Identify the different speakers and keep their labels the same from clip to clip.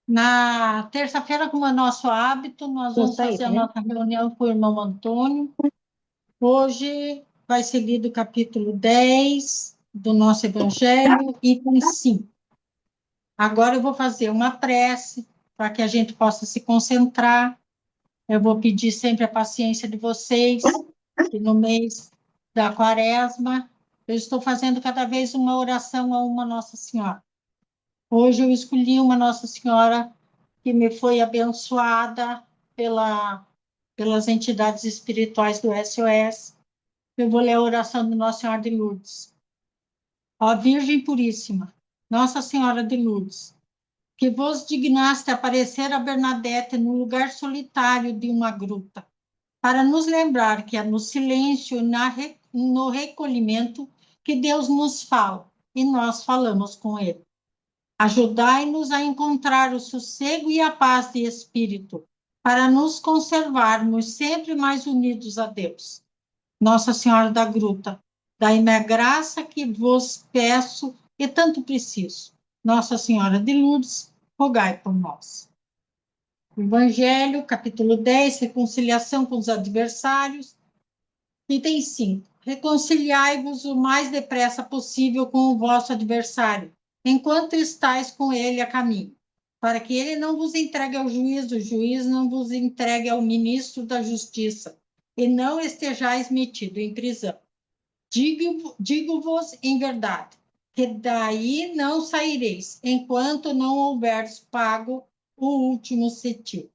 Speaker 1: Na terça-feira, como é nosso hábito, nós vamos
Speaker 2: Gostaria,
Speaker 1: fazer a
Speaker 2: né?
Speaker 1: nossa reunião com o irmão Antônio. Hoje vai ser lido o capítulo 10 do nosso Evangelho, item 5. Agora eu vou fazer uma prece para que a gente possa se concentrar. Eu vou pedir sempre a paciência de vocês, que no mês da Quaresma eu estou fazendo cada vez uma oração a uma Nossa Senhora. Hoje eu escolhi uma Nossa Senhora que me foi abençoada pelas entidades espirituais do SOS. Eu vou ler a oração de Nossa Senhora de Lourdes. Ó Virgem Puríssima, Nossa Senhora de Lourdes, que vos dignaste aparecer a Bernadette no lugar solitário de uma gruta, para nos lembrar que é no silêncio e no recolhimento que Deus nos fala, e nós falamos com Ele. Ajudai-nos a encontrar o sossego e a paz de espírito, para nos conservarmos sempre mais unidos a Deus. Nossa Senhora da Gruta, dai-me a graça que vos peço e tanto preciso. Nossa Senhora de Lourdes, rogai por nós. Evangelho, capítulo 10, reconciliação com os adversários. Item 5. Reconciliai-vos o mais depressa possível com o vosso adversário, enquanto estáis com ele a caminho, para que ele não vos entregue ao juiz, o juiz não vos entregue ao ministro da justiça, e não estejais metido em prisão. Digo-vos em verdade, que daí não saireis, enquanto não houveres pago o último cetil.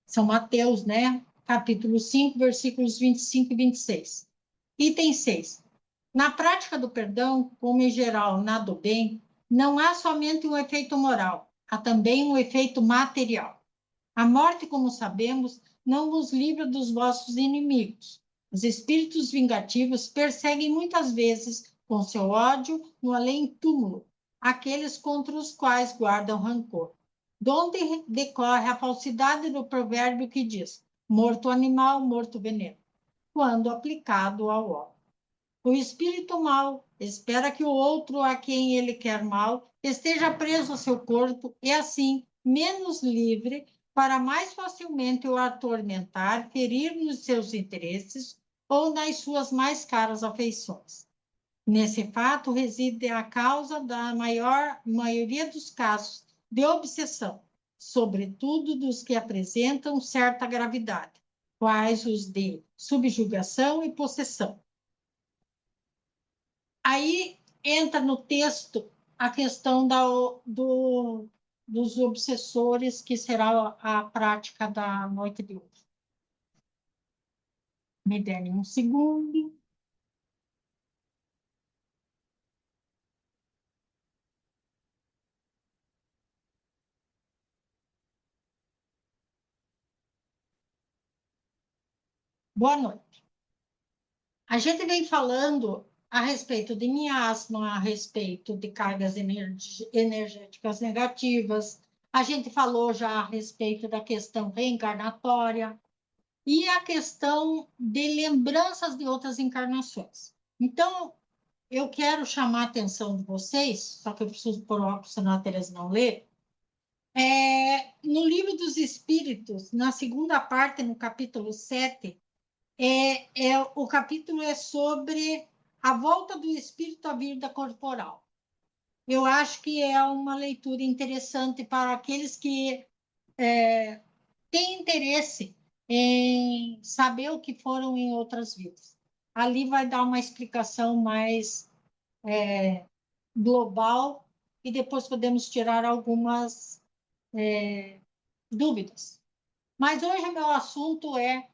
Speaker 1: São Mateus, né? Capítulo 5, versículos 25 e 26. Item 6. Na prática do perdão, como em geral nada do bem, não há somente um efeito moral, há também um efeito material. A morte, como sabemos, não vos livra dos vossos inimigos. Os espíritos vingativos perseguem muitas vezes, com seu ódio, no além-túmulo, aqueles contra os quais guardam rancor. Donde decorre a falsidade do provérbio que diz: morto animal, morto veneno, quando aplicado ao homem. O espírito mau espera que o outro a quem ele quer mal esteja preso ao seu corpo e, assim, menos livre para mais facilmente o atormentar, ferir nos seus interesses ou nas suas mais caras afeições. Nesse fato reside a causa da maioria dos casos de obsessão, sobretudo dos que apresentam certa gravidade, quais os de subjugação e possessão. Aí entra no texto a questão dos obsessores, que será a prática da noite de hoje. Me deem um segundo. Boa noite. A gente vem falando a respeito de miasma, a respeito de cargas energéticas negativas. A gente falou já a respeito da questão reencarnatória e a questão de lembranças de outras encarnações. Então, eu quero chamar a atenção de vocês, só que eu preciso pôr óculos, senão a Teresa não lê. No Livro dos Espíritos, na segunda parte, no capítulo 7, o capítulo é sobre a volta do espírito à vida corporal. Eu acho que é uma leitura interessante para aqueles que têm interesse em saber o que foram em outras vidas. Ali vai dar uma explicação mais global e depois podemos tirar algumas dúvidas. Mas hoje o meu assunto é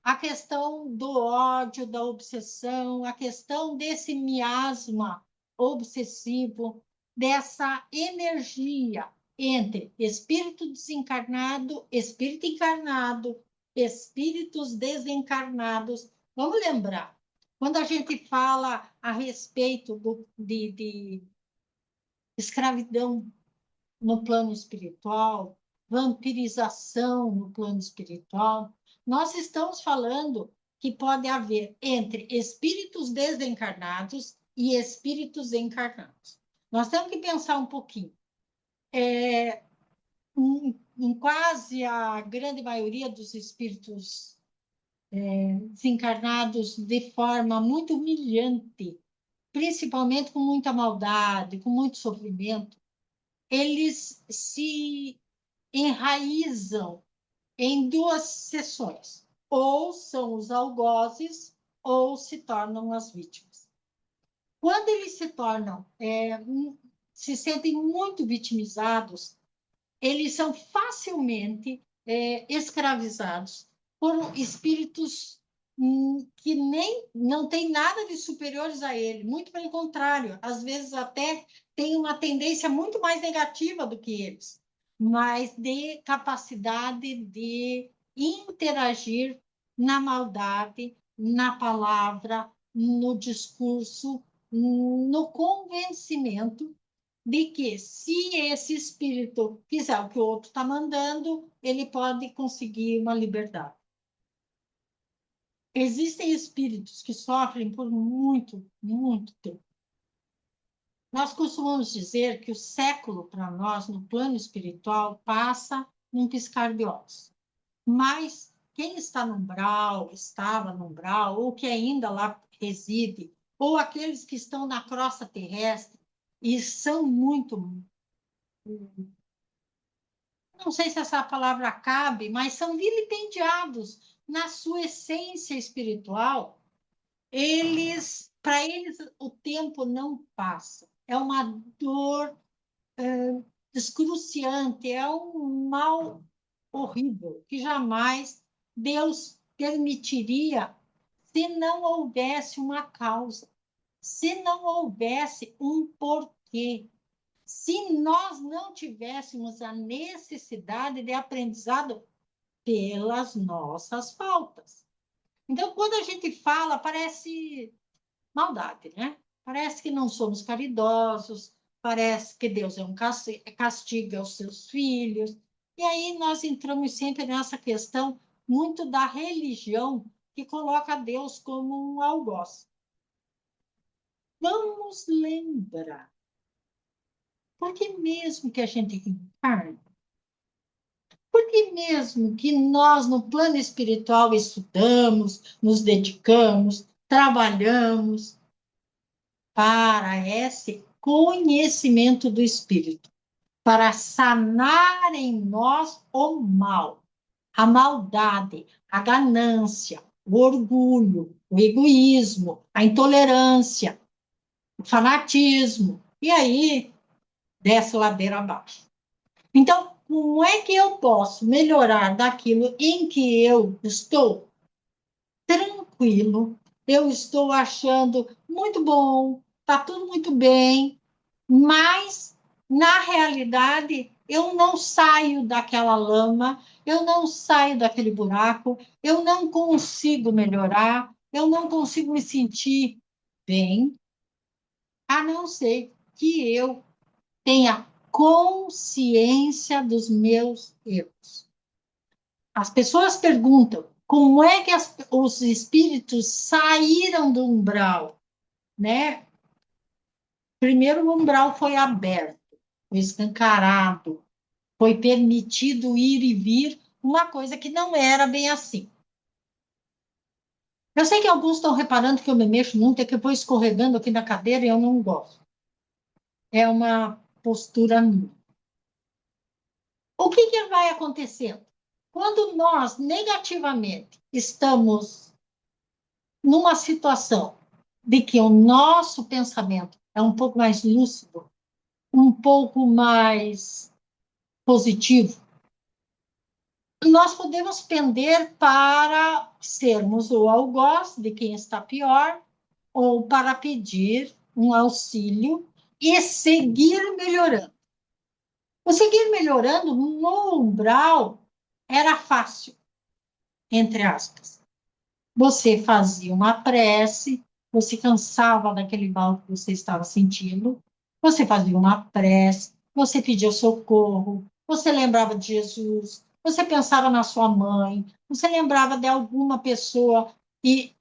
Speaker 1: a questão do ódio, da obsessão, a questão desse miasma obsessivo, dessa energia entre espírito desencarnado, espírito encarnado, espíritos desencarnados. Vamos lembrar, quando a gente fala a respeito de escravidão no plano espiritual, vampirização no plano espiritual, nós estamos falando que pode haver entre espíritos desencarnados e espíritos encarnados. Nós temos que pensar um pouquinho. em quase a grande maioria dos espíritos desencarnados de forma muito humilhante, principalmente com muita maldade, com muito sofrimento, eles se enraizam em duas seções: ou são os algozes, ou se tornam as vítimas. Quando eles se tornam, se sentem muito vitimizados, eles são facilmente escravizados por espíritos que nem não têm nada de superiores a ele, muito pelo contrário, às vezes até têm uma tendência muito mais negativa do que eles, mas de capacidade de interagir na maldade, na palavra, no discurso, no convencimento de que, se esse espírito fizer o que o outro está mandando, ele pode conseguir uma liberdade. Existem espíritos que sofrem por muito, muito tempo. Nós costumamos dizer que o século, para nós, no plano espiritual, passa num piscar de olhos. Mas quem está no umbral, estava no umbral, ou que ainda lá reside, ou aqueles que estão na crosta terrestre e são muito, não sei se essa palavra cabe, mas são vilipendiados na sua essência espiritual. Para eles, o tempo não passa. É uma dor excruciante, é um mal horrível que jamais Deus permitiria se não houvesse uma causa, se não houvesse um porquê. Se nós não tivéssemos a necessidade de aprendizado pelas nossas faltas. Então, quando a gente fala, parece maldade, né? Parece que não somos caridosos, parece que Deus é um castiga os seus filhos. E aí nós entramos sempre nessa questão muito da religião, que coloca Deus como um algoz. Vamos lembrar, porque mesmo que a gente reencarne, porque mesmo que nós, no plano espiritual, estudamos, nos dedicamos, trabalhamos para esse conhecimento do espírito, para sanar em nós o mal, a maldade, a ganância, o orgulho, o egoísmo, a intolerância, o fanatismo, e aí desce ladeira abaixo. Então, como é que eu posso melhorar daquilo em que eu estou tranquilo, eu estou achando muito bom, está tudo muito bem, mas, na realidade, eu não saio daquela lama, eu não saio daquele buraco, eu não consigo melhorar, eu não consigo me sentir bem, a não ser que eu tenha consciência dos meus erros. As pessoas perguntam como é que os espíritos saíram do umbral, né? Primeiro, o umbral foi aberto, foi escancarado, foi permitido ir e vir, uma coisa que não era bem assim. Eu sei que alguns estão reparando que eu me mexo muito, é que eu vou escorregando aqui na cadeira e eu não gosto. É uma postura minha. O que vai acontecendo? Quando nós negativamente estamos numa situação de que o nosso pensamento é um pouco mais lúcido, um pouco mais positivo, nós podemos pender para sermos o algoz de quem está pior, ou para pedir um auxílio e seguir melhorando. O seguir melhorando no umbral era fácil, entre aspas. Você fazia uma prece, você cansava daquele mal que você estava sentindo, você fazia uma prece, você pedia socorro, você lembrava de Jesus, você pensava na sua mãe, você lembrava de alguma pessoa que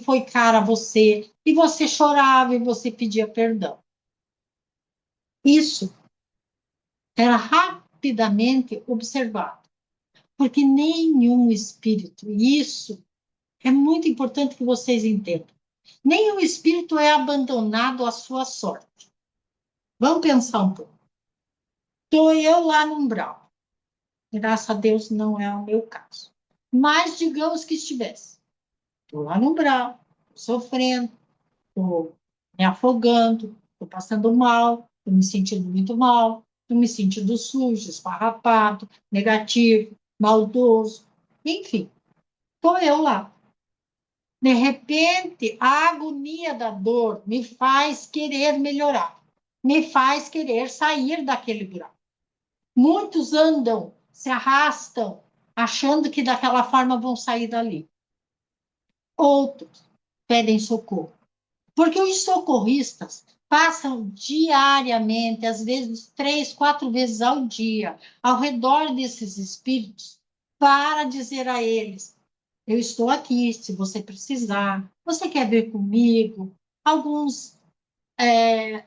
Speaker 1: foi cara a você, e você chorava e você pedia perdão. Isso era rapidamente observado, porque nenhum espírito, e isso é muito importante que vocês entendam, nenhum espírito é abandonado à sua sorte. Vamos pensar um pouco. Estou eu lá no umbral. Graças a Deus não é o meu caso. Mas digamos que estivesse. Estou lá no umbral, sofrendo, estou me afogando, estou passando mal, estou me sentindo muito mal, estou me sentindo sujo, esfarrapado, negativo, maldoso, enfim, estou eu lá. De repente, a agonia da dor me faz querer melhorar, me faz querer sair daquele buraco. Muitos andam, se arrastam, achando que daquela forma vão sair dali. Outros pedem socorro. Porque os socorristas passam diariamente, às vezes 3, 4 vezes ao dia, ao redor desses espíritos, para dizer a eles: eu estou aqui, se você precisar, você quer vir comigo? Alguns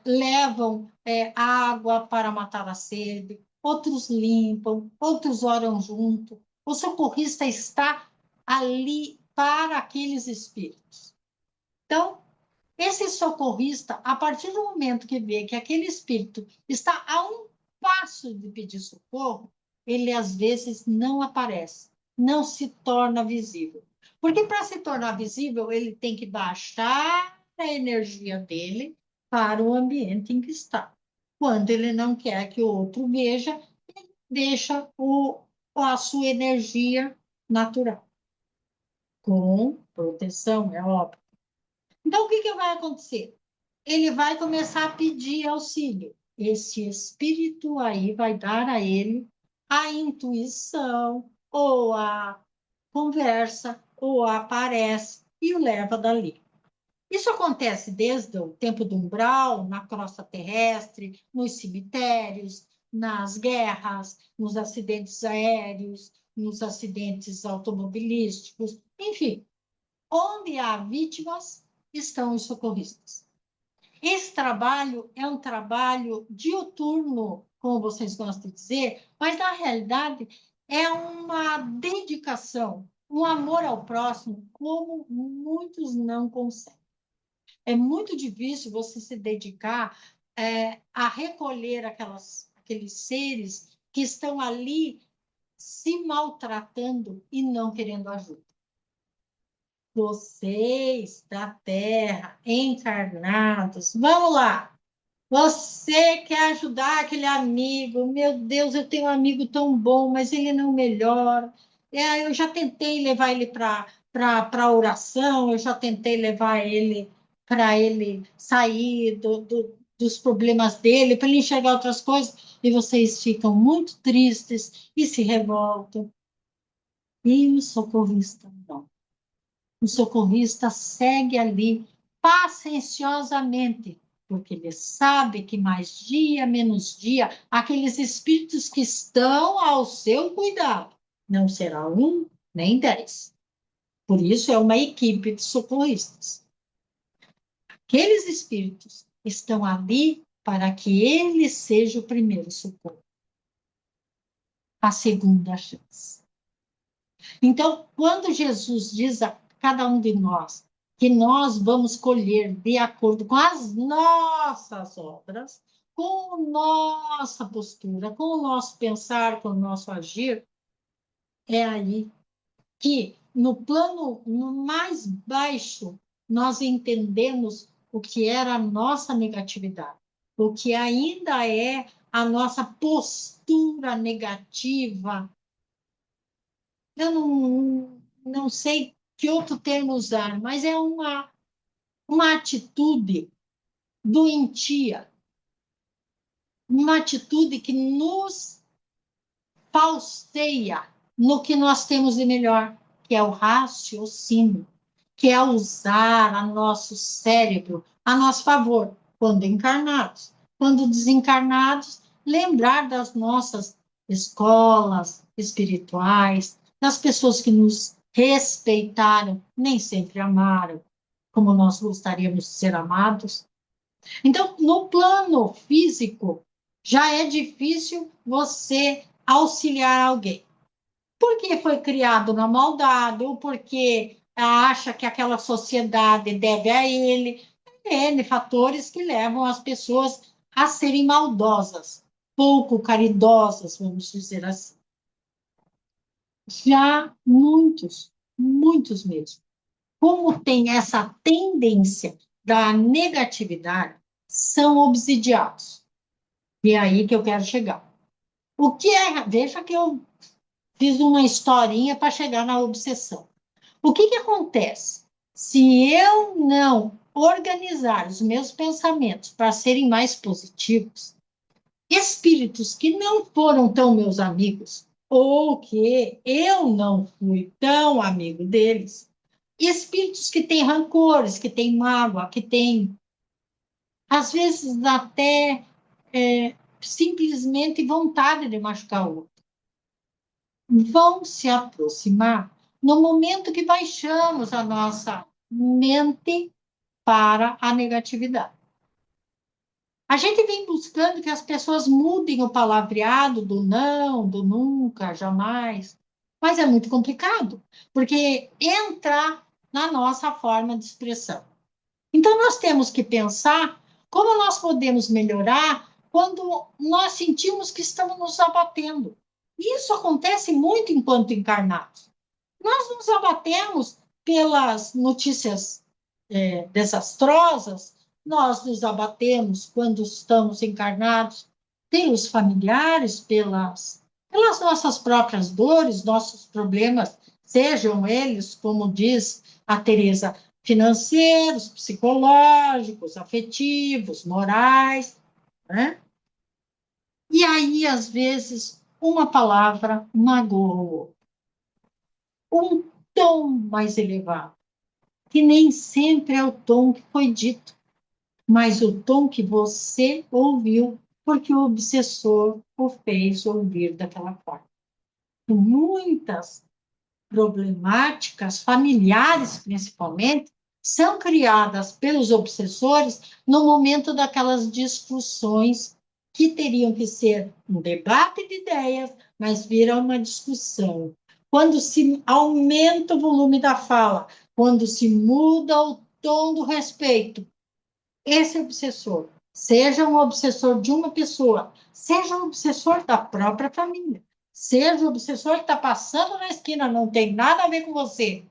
Speaker 1: levam água para matar a sede, outros limpam, outros oram junto. O socorrista está ali para aqueles espíritos. Então, esse socorrista, a partir do momento que vê que aquele espírito está a um passo de pedir socorro, ele às vezes não aparece, não se torna visível. Porque para se tornar visível, ele tem que baixar a energia dele para o ambiente em que está. Quando ele não quer que o outro veja, ele deixa a sua energia natural, com proteção, é óbvio. Então, o que, que vai acontecer? Ele vai começar a pedir auxílio. Esse espírito aí vai dar a ele a intuição, ou a conversa, ou aparece e o leva dali. Isso acontece desde o tempo do umbral, na crosta terrestre, nos cemitérios, nas guerras, nos acidentes aéreos, nos acidentes automobilísticos, enfim, onde há vítimas, estão os socorristas. Esse trabalho é um trabalho diuturno, como vocês gostam de dizer, mas na realidade é uma dedicação, um amor ao próximo, como muitos não conseguem. É muito difícil você se dedicar a recolher aqueles seres que estão ali se maltratando e não querendo ajuda. Vocês da Terra, encarnados, vamos lá. Você quer ajudar aquele amigo? Meu Deus, eu tenho um amigo tão bom, mas ele não melhora. Eu já tentei levar ele para oração, eu já tentei levar ele para ele sair dos problemas dele, para ele enxergar outras coisas, e vocês ficam muito tristes e se revoltam. E o socorrista não. O socorrista segue ali pacienciosamente, porque ele sabe que mais dia, menos dia, aqueles espíritos que estão ao seu cuidado, não será um nem 10. Por isso é uma equipe de socorristas. Aqueles espíritos estão ali para que ele seja o primeiro socorro, a segunda chance. Então, quando Jesus diz a cada um de nós que nós vamos colher de acordo com as nossas obras, com nossa postura, com o nosso pensar, com o nosso agir, é aí que no plano mais baixo nós entendemos o que era a nossa negatividade, o que ainda é a nossa postura negativa. Eu não sei que outro termo usar, mas é uma atitude doentia, uma atitude que nos falseia no que nós temos de melhor, que é o raciocínio, que é usar a nosso cérebro a nosso favor, quando encarnados. Quando desencarnados, lembrar das nossas escolas espirituais, das pessoas que nos respeitaram, nem sempre amaram, como nós gostaríamos de ser amados. Então, no plano físico, já é difícil você auxiliar alguém. Porque foi criado na maldade, ou porque acha que aquela sociedade deve a ele. N fatores que levam as pessoas a serem maldosas, pouco caridosas, vamos dizer assim. Já muitos, muitos mesmo. Como tem essa tendência da negatividade, são obsidiados. E é aí que eu quero chegar. O que é? Veja que eu fiz uma historinha para chegar na obsessão. O que acontece? Se eu não organizar os meus pensamentos para serem mais positivos, espíritos que não foram tão meus amigos, ou que eu não fui tão amigo deles, espíritos que têm rancores, que têm mágoa, que têm, às vezes, até simplesmente vontade de machucar o outro, vão se aproximar no momento que baixamos a nossa mente para a negatividade. A gente vem buscando que as pessoas mudem o palavreado do não, do nunca, jamais, mas é muito complicado, porque entra na nossa forma de expressão. Então, nós temos que pensar como nós podemos melhorar quando nós sentimos que estamos nos abatendo. Isso acontece muito enquanto encarnados. Nós nos abatemos pelas notícias desastrosas, nós nos abatemos quando estamos encarnados pelos familiares, pelas nossas próprias dores, nossos problemas, sejam eles, como diz a Teresa, financeiros, psicológicos, afetivos, morais, né? E aí, às vezes, uma palavra magoou, um tom mais elevado, que nem sempre é o tom que foi dito, mas o tom que você ouviu, porque o obsessor o fez ouvir daquela forma. Muitas problemáticas familiares, principalmente, são criadas pelos obsessores no momento daquelas discussões que teriam que ser um debate de ideias, mas viram uma discussão. Quando se aumenta o volume da fala, quando se muda o tom do respeito, esse obsessor, seja um obsessor de uma pessoa, seja um obsessor da própria família, seja o obsessor que está passando na esquina, não tem nada a ver com você,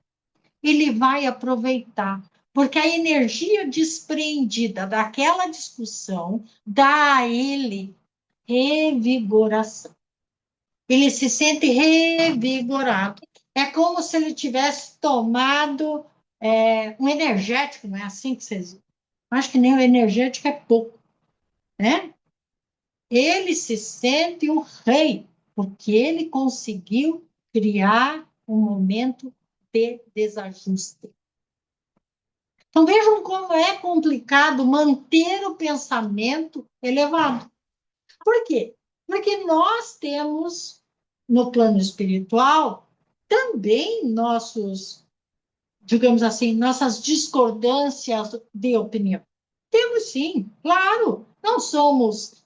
Speaker 1: ele vai aproveitar, porque a energia despreendida daquela discussão dá a ele revigoração. Ele se sente revigorado. É como se ele tivesse tomado um energético, não é assim que vocês. Acho que nem o energético é pouco, né? Ele se sente o rei, porque ele conseguiu criar um momento de desajuste. Então, vejam como é complicado manter o pensamento elevado. Por quê? Porque nós temos, no plano espiritual, também nossos, digamos assim, nossas discordâncias de opinião. Temos sim, claro. Não somos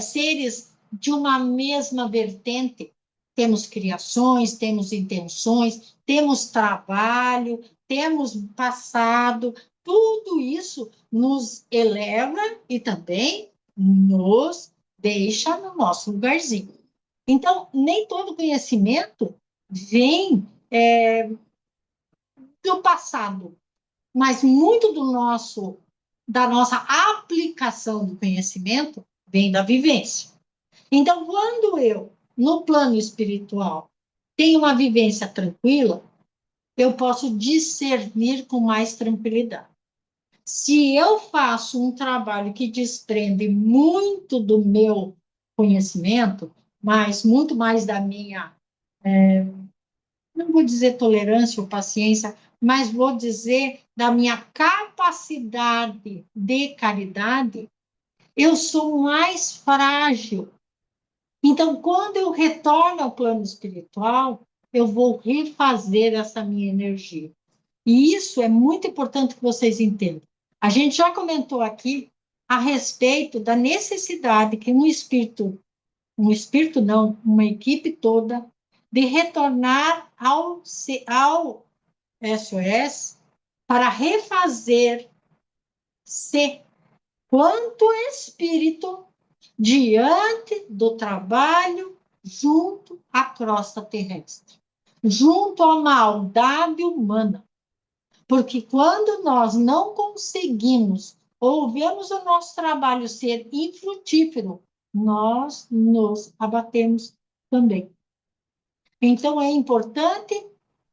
Speaker 1: seres de uma mesma vertente. Temos criações, temos intenções, temos trabalho, temos passado. Tudo isso nos eleva e também nos deixa no nosso lugarzinho. Então, nem todo conhecimento vem do passado, mas muito da nossa aplicação do conhecimento vem da vivência. Então, quando eu, no plano espiritual, tenho uma vivência tranquila, eu posso discernir com mais tranquilidade. Se eu faço um trabalho que desprende muito do meu conhecimento, mas muito mais da minha, não vou dizer tolerância ou paciência, mas vou dizer da minha capacidade de caridade, eu sou mais frágil. Então, quando eu retorno ao plano espiritual, eu vou refazer essa minha energia. E isso é muito importante que vocês entendam. A gente já comentou aqui a respeito da necessidade que um espírito não, uma equipe toda, de retornar ao SOS para refazer-se quanto espírito diante do trabalho junto à crosta terrestre, junto à maldade humana. Porque quando nós não conseguimos ou vemos o nosso trabalho ser infrutífero, nós nos abatemos também. Então, é importante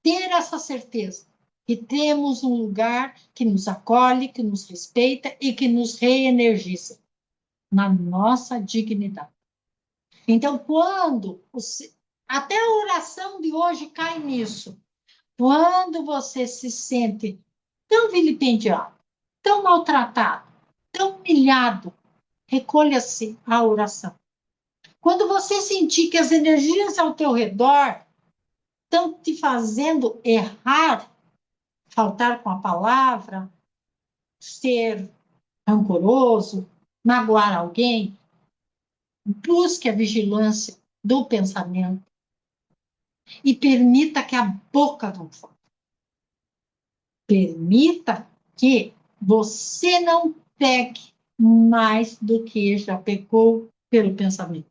Speaker 1: ter essa certeza que temos um lugar que nos acolhe, que nos respeita e que nos reenergiza na nossa dignidade. Então, até a oração de hoje cai nisso. Quando você se sente tão vilipendiado, tão maltratado, tão humilhado, recolha-se à oração. Quando você sentir que as energias ao teu redor estão te fazendo errar, faltar com a palavra, ser rancoroso, magoar alguém, busque a vigilância do pensamento e permita que a boca não fale. Permita que você não peque mais do que já pecou pelo pensamento.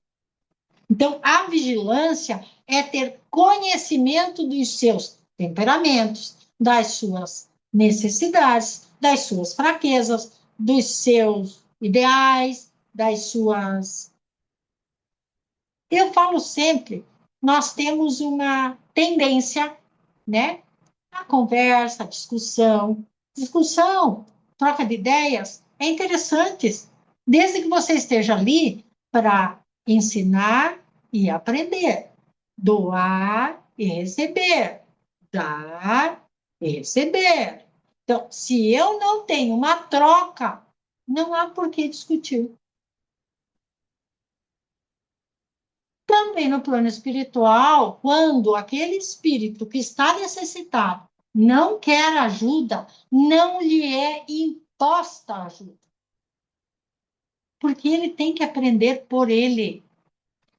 Speaker 1: Então, a vigilância é ter conhecimento dos seus temperamentos, das suas necessidades, das suas fraquezas, dos seus ideais, das suas. Eu falo sempre, nós temos uma tendência, né? A conversa, a discussão. Discussão, troca de ideias é interessante, desde que você esteja ali para ensinar e aprender, doar e receber, dar e receber. Então, se eu não tenho uma troca, não há por que discutir. Também no plano espiritual, quando aquele espírito que está necessitado não quer ajuda, não lhe é imposta ajuda. Porque ele tem que aprender por ele.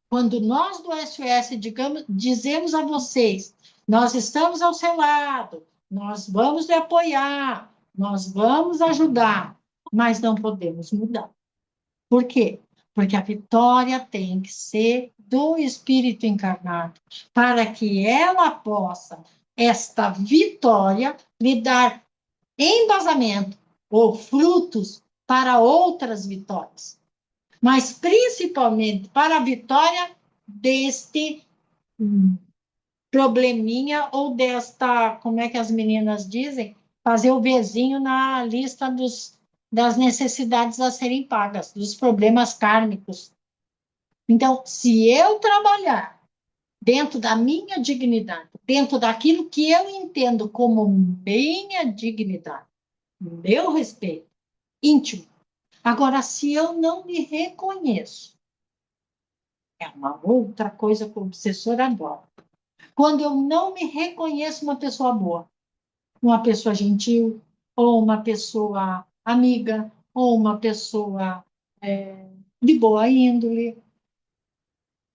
Speaker 1: Quando nós do SOS dizemos a vocês, nós estamos ao seu lado, nós vamos lhe apoiar, nós vamos ajudar, mas não podemos mudar. Por quê? Porque a vitória tem que ser do espírito encarnado, para que ela possa, esta vitória, lhe dar embasamento ou frutos para outras vitórias. Mas principalmente para a vitória deste probleminha ou desta, como é que as meninas dizem? Fazer o vizinho na lista das necessidades a serem pagas, dos problemas kármicos. Então, se eu trabalhar dentro da minha dignidade, dentro daquilo que eu entendo como minha dignidade, meu respeito íntimo. Agora, se eu não me reconheço, é uma outra coisa que o obsessor adora. Quando eu não me reconheço uma pessoa boa, uma pessoa gentil, ou uma pessoa amiga, ou uma pessoa de boa índole,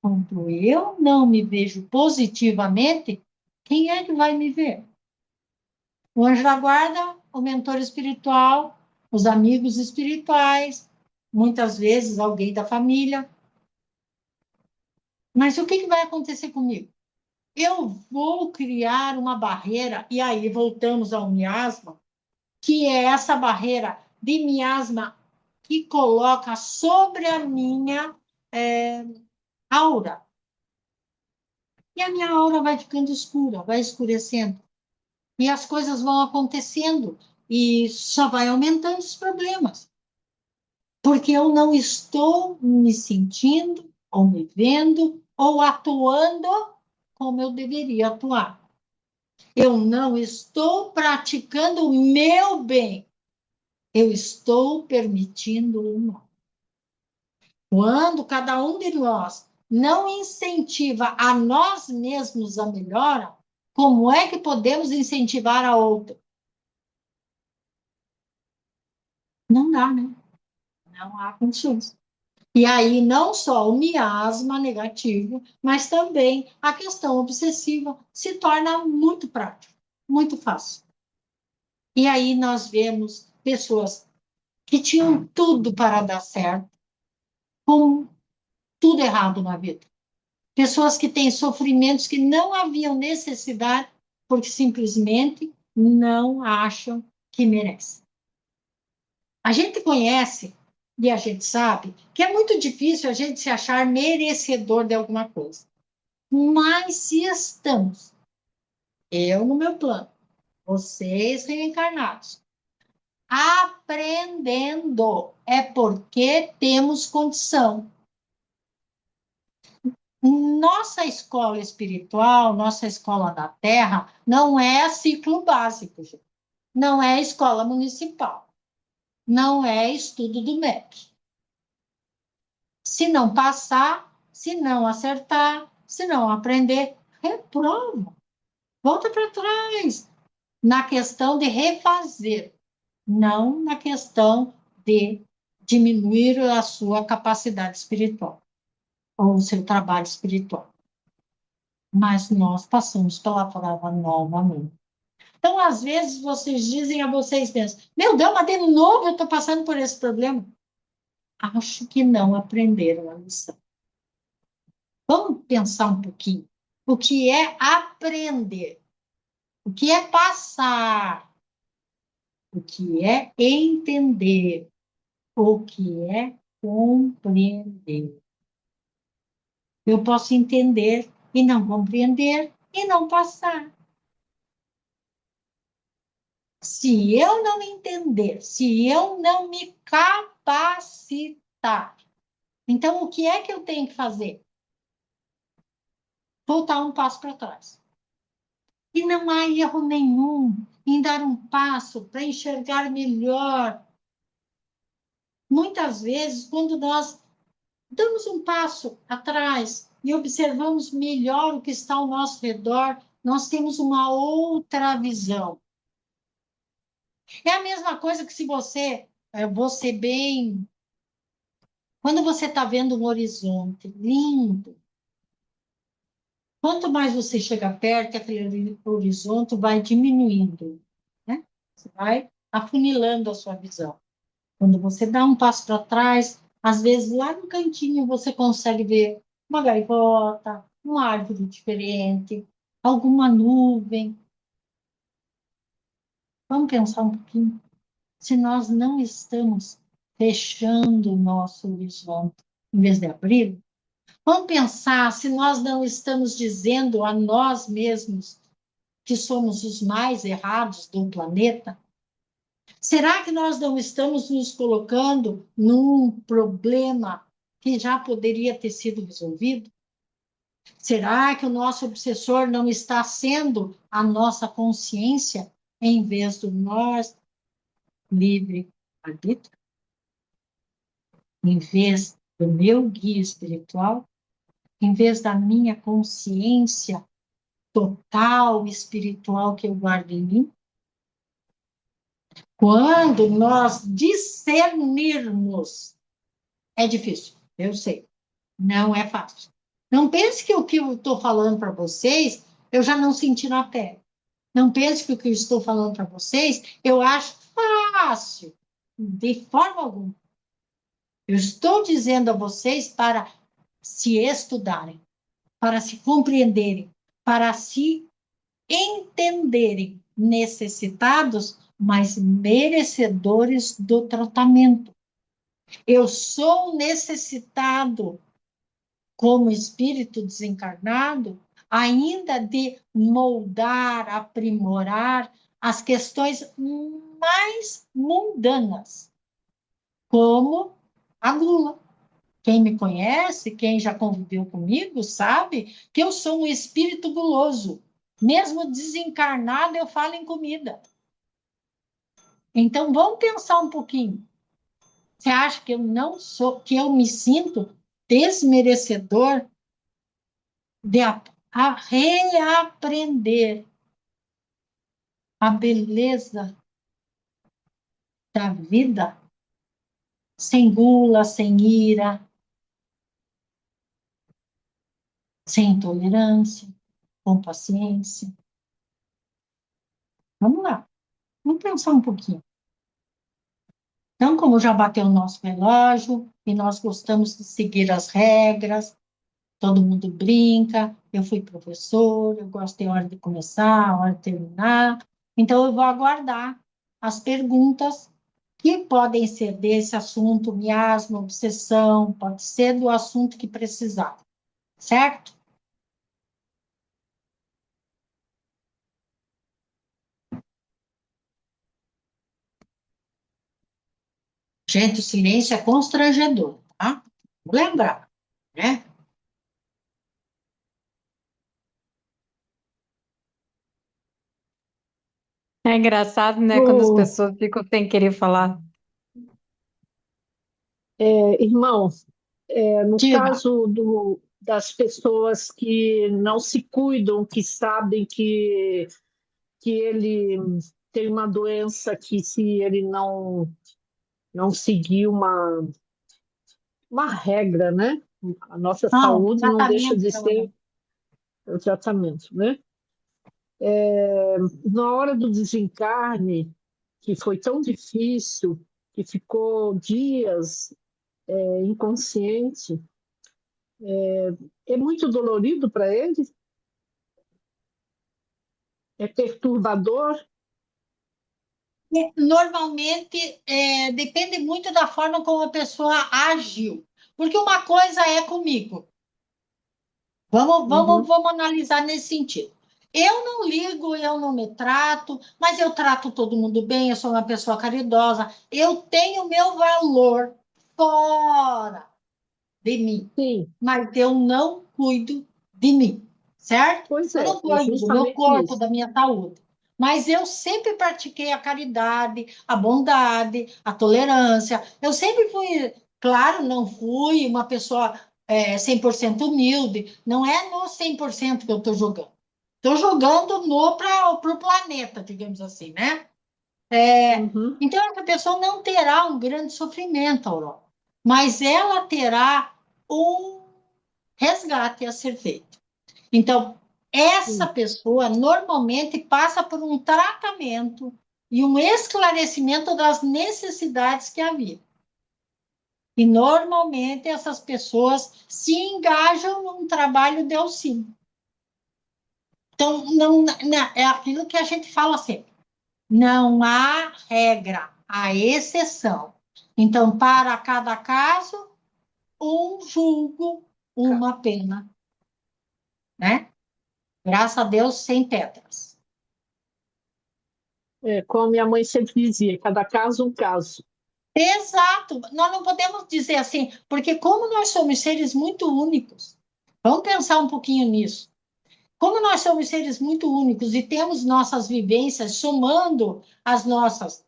Speaker 1: quando eu não me vejo positivamente, quem é que vai me ver? O anjo da guarda, o mentor espiritual, os amigos espirituais, muitas vezes alguém da família. Mas o que vai acontecer comigo? Eu vou criar uma barreira, e aí voltamos ao miasma, que é essa barreira de miasma que coloca sobre a minha aura. E a minha aura vai ficando escura, vai escurecendo. E as coisas vão acontecendo e só vai aumentando os problemas. Porque eu não estou me sentindo, ou me vendo, ou atuando como eu deveria atuar. Eu não estou praticando o meu bem. Eu estou permitindo o mal. Quando cada um de nós não incentiva a nós mesmos a melhora, como é que podemos incentivar a outro? Não dá, né? Não há condições. E aí, não só o miasma negativo, mas também a questão obsessiva se torna muito prático, muito fácil. E aí nós vemos pessoas que tinham tudo para dar certo, com tudo errado na vida. Pessoas que têm sofrimentos que não haviam necessidade, porque simplesmente não acham que merecem. A gente conhece e a gente sabe que é muito difícil a gente se achar merecedor de alguma coisa. Mas se estamos, eu no meu plano, vocês reencarnados, aprendendo, é porque temos condição. Nossa escola espiritual, nossa escola da Terra, não é ciclo básico, gente. Não é escola municipal, não é estudo do MEC. Se não passar, se não acertar, se não aprender, reprova. Volta para trás na questão de refazer, não na questão de diminuir a sua capacidade espiritual ou o seu trabalho espiritual. Mas nós passamos pela prova novamente. Então, às vezes, vocês dizem a vocês mesmos: Meu Deus, mas de novo eu estou passando por esse problema. Acho que não aprenderam a lição. Vamos pensar um pouquinho. O que é aprender? O que é passar? O que é entender? O que é compreender? Eu posso entender e não compreender e não passar. Se eu não entender, se eu não me capacitar, então o que é que eu tenho que fazer? Voltar um passo para trás. E não há erro nenhum em dar um passo para enxergar melhor. Muitas vezes, quando nós damos um passo atrás e observamos melhor o que está ao nosso redor, nós temos uma outra visão. É a mesma coisa que se você bem, quando você está vendo um horizonte lindo, quanto mais você chega perto, aquele horizonte vai diminuindo, né? Você vai afunilando a sua visão. Quando você dá um passo para trás, às vezes lá no cantinho você consegue ver uma gaivota, uma árvore diferente, alguma nuvem. Vamos pensar um pouquinho. Se nós não estamos fechando o nosso horizonte em vez de abrir, vamos pensar se nós não estamos dizendo a nós mesmos que somos os mais errados do planeta. Será que nós não estamos nos colocando num problema que já poderia ter sido resolvido? Será que o nosso obsessor não está sendo a nossa consciência em vez do nós livre-arbítrio? Em vez do meu guia espiritual? Em vez da minha consciência total espiritual que eu guardo em mim? Quando nós discernirmos, é difícil, eu sei, não é fácil. Não pense que o que eu estou falando para vocês, eu já não senti na pele. Não pense que o que eu estou falando para vocês, eu acho fácil, de forma alguma. Eu estou dizendo a vocês para se estudarem, para se compreenderem, para se entenderem necessitados, mas merecedores do tratamento. Eu sou necessitado, como espírito desencarnado, ainda de moldar, aprimorar as questões mais mundanas, como a gula. Quem me conhece, quem já conviveu comigo, sabe que eu sou um espírito guloso. Mesmo desencarnado, eu falo em comida. Então, vamos pensar um pouquinho. Você acha que eu não sou, que eu me sinto desmerecedor de a reaprender a beleza da vida? sem gula, sem ira, sem intolerância, com paciência. Vamos lá, vamos pensar um pouquinho. Então, como já bateu o nosso relógio e nós gostamos de seguir as regras, todo mundo brinca, eu fui professor, eu gosto de hora de começar, a hora de terminar, então eu vou aguardar as perguntas que podem ser desse assunto, miasma, obsessão, pode ser do assunto que precisar, certo? Gente, o silêncio é constrangedor, tá? Vou lembrar, né?
Speaker 2: É engraçado, né, quando as
Speaker 3: O,
Speaker 2: pessoas ficam sem querer falar.
Speaker 3: irmão, no
Speaker 1: Diga.
Speaker 3: caso das pessoas que não se cuidam, que sabem que ele tem uma doença que se ele não seguir uma regra, né? A nossa
Speaker 1: Não,
Speaker 3: saúde não deixa
Speaker 1: tratamento
Speaker 3: de
Speaker 1: trabalhando.
Speaker 3: ser o tratamento, né? Na hora do desencarne, que foi tão difícil, que ficou dias inconsciente, é muito dolorido para ele, é perturbador.
Speaker 1: Normalmente, depende muito da forma como a pessoa agiu. Porque uma coisa é comigo.
Speaker 3: Uhum.
Speaker 1: Vamos analisar nesse sentido. Eu não ligo, eu não me trato, mas eu trato todo mundo bem, eu sou uma pessoa caridosa, eu tenho meu valor fora de mim,
Speaker 3: Sim,
Speaker 1: mas eu não cuido de mim, certo?
Speaker 3: pois
Speaker 1: Eu não
Speaker 3: é
Speaker 1: cuido do meu
Speaker 3: justamente
Speaker 1: corpo,
Speaker 3: isso.
Speaker 1: da minha saúde. Mas eu sempre pratiquei a caridade, a bondade, a tolerância. Eu sempre fui, claro, não fui uma pessoa 100% humilde. Não é no 100% que eu estou jogando. Estou jogando no para o planeta, digamos assim, né?
Speaker 3: Uhum.
Speaker 1: Então, essa pessoa não terá um grande sofrimento, Aurora, mas ela terá um resgate a ser feito. Então, essa
Speaker 3: Sim.
Speaker 1: pessoa normalmente passa por um tratamento e um esclarecimento das necessidades que havia. E normalmente essas pessoas se engajam num trabalho de auxílio. Então, é aquilo que a gente fala sempre. Não há regra, há exceção. Então, para cada caso, um julgo, uma pena, né? Graças a Deus, sem pedras.
Speaker 3: Como minha mãe sempre dizia, cada caso um caso.
Speaker 1: Exato. Nós não podemos dizer assim, porque como nós somos seres muito únicos, vamos pensar um pouquinho nisso. Como nós somos seres muito únicos e temos nossas vivências somando as nossas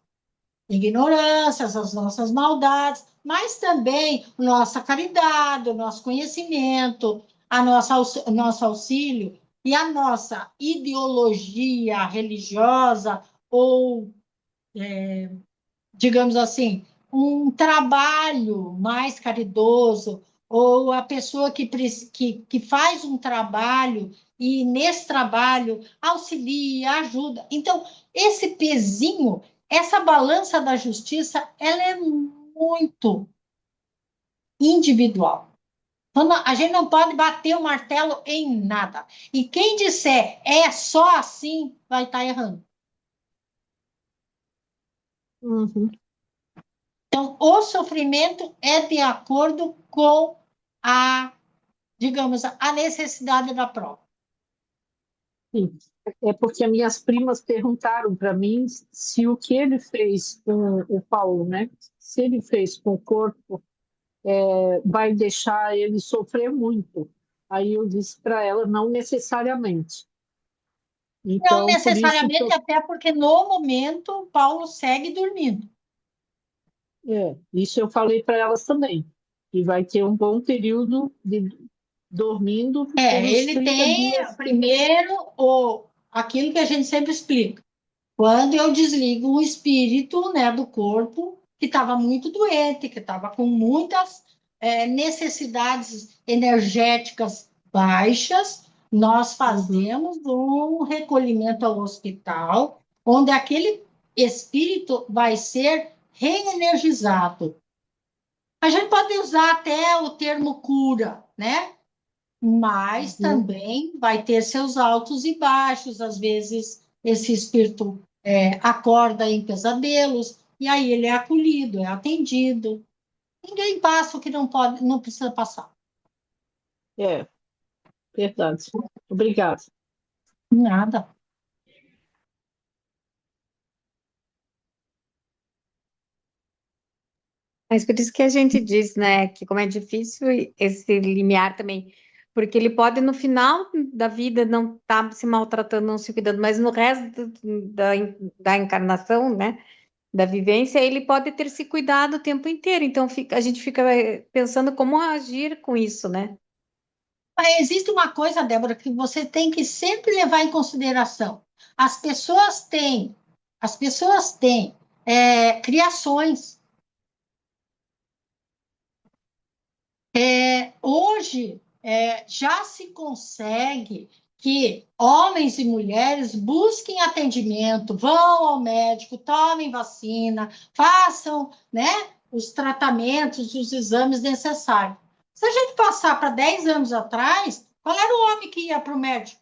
Speaker 1: ignorâncias, as nossas maldades, mas também nossa caridade, o nosso conhecimento, o nosso auxílio e a nossa ideologia religiosa ou, digamos assim, um trabalho mais caridoso, ou a pessoa que faz um trabalho e nesse trabalho auxilia, ajuda. Então, esse pezinho, essa balança da justiça, ela é muito individual. Então, a gente não pode bater o martelo em nada. E quem disser é só assim, vai estar errando.
Speaker 3: Uhum.
Speaker 1: Então, o sofrimento é de acordo com a, digamos, a necessidade da prova.
Speaker 3: Sim. É porque as minhas primas perguntaram para mim se o que ele fez com o Paulo, né? Se ele fez com o corpo, vai deixar ele sofrer muito. Aí eu disse para ela, não necessariamente.
Speaker 1: Não
Speaker 3: Então, por isso que
Speaker 1: necessariamente, até porque no momento Paulo segue dormindo.
Speaker 3: isso eu falei para elas também. E vai ter um bom período de dormindo pelos
Speaker 1: Ele
Speaker 3: 30
Speaker 1: tem
Speaker 3: dias.
Speaker 1: primeiro aquilo que a gente sempre explica. Quando eu desligo o espírito, né, do corpo, que estava muito doente, que estava com muitas necessidades energéticas baixas. Nós fazemos um recolhimento ao hospital, onde aquele espírito vai ser reenergizado. A gente pode usar até o termo cura, né? Mas também vai ter seus altos e baixos. Às vezes, esse espírito acorda em pesadelos, e aí ele é acolhido, é atendido. Ninguém passa o que não pode, não precisa passar.
Speaker 3: É, verdade. Obrigada.
Speaker 1: Nada.
Speaker 2: Mas por isso que a gente diz, né, que como é difícil esse limiar também, porque ele pode no final da vida não estar se maltratando, não se cuidando, mas no resto da, da encarnação, né, da vivência, ele pode ter se cuidado o tempo inteiro. Então a gente fica pensando como agir com isso, né?
Speaker 1: Mas existe uma coisa, Débora, que você tem que sempre levar em consideração. As pessoas têm, as pessoas têm criações. Hoje, já se consegue que homens e mulheres busquem atendimento, vão ao médico, tomem vacina, façam, né, os tratamentos, os exames necessários. Se a gente passar para 10 anos atrás, qual era o homem que ia para o médico?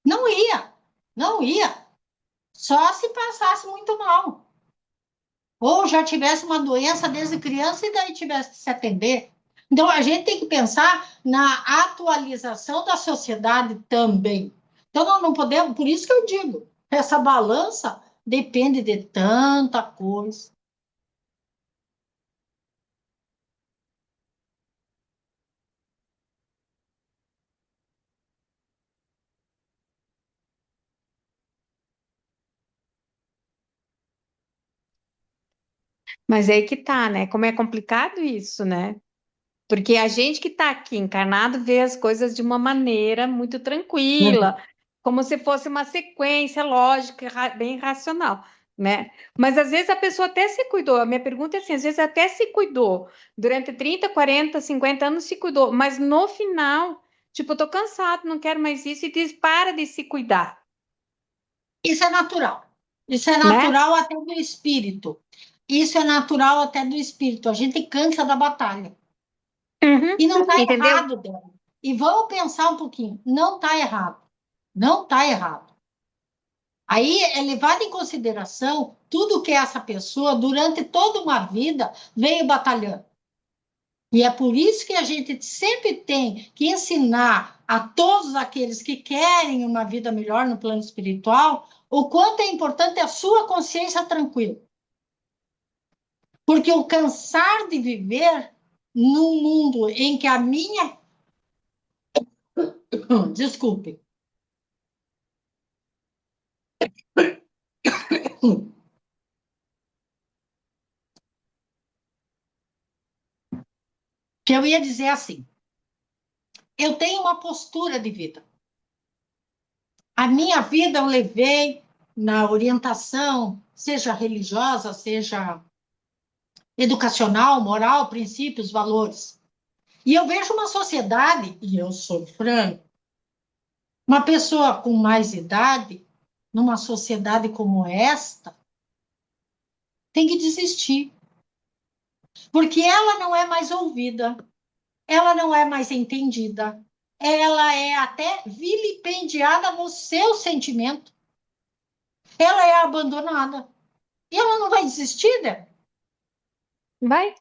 Speaker 1: Não ia, não ia. Só se passasse muito mal. Ou já tivesse uma doença desde criança e daí tivesse que se atender. Então, a gente tem que pensar na atualização da sociedade também. Então, nós não podemos, por isso que eu digo, essa balança depende de tanta coisa.
Speaker 2: Mas é aí que tá, né? Como é complicado isso, né? Porque a gente que está aqui encarnado vê as coisas de uma maneira muito tranquila, como se fosse uma sequência lógica, bem racional, né? Mas às vezes a pessoa até se cuidou. A minha pergunta é assim, às vezes até se cuidou. Durante 30, 40, 50 anos se cuidou, mas no final, tipo, eu tô cansado, não quero mais isso, e diz, para de se cuidar,
Speaker 1: Isso é natural. Isso é
Speaker 2: né?
Speaker 1: natural até do espírito. Isso é natural até do espírito. A gente cansa da batalha.
Speaker 2: Uhum,
Speaker 1: E não está
Speaker 2: entendeu?
Speaker 1: errado, Débora. E vamos pensar um pouquinho. Não está errado. Não está errado. Aí é levado em consideração tudo que essa pessoa, durante toda uma vida, veio batalhando. E é por isso que a gente sempre tem que ensinar a todos aqueles que querem uma vida melhor no plano espiritual o quanto é importante a sua consciência tranquila. Porque o cansar de viver num mundo em que a minha. Desculpe. Que eu ia dizer assim: eu tenho uma postura de vida. A minha vida eu levei na orientação, seja religiosa, seja educacional, moral, princípios, valores. E eu vejo uma sociedade, e eu sou franco, uma pessoa com mais idade, numa sociedade como esta, tem que desistir, porque ela não é mais ouvida, ela não é mais entendida, ela é até vilipendiada no seu sentimento, ela é abandonada. E ela não vai desistir, né?
Speaker 2: Vai.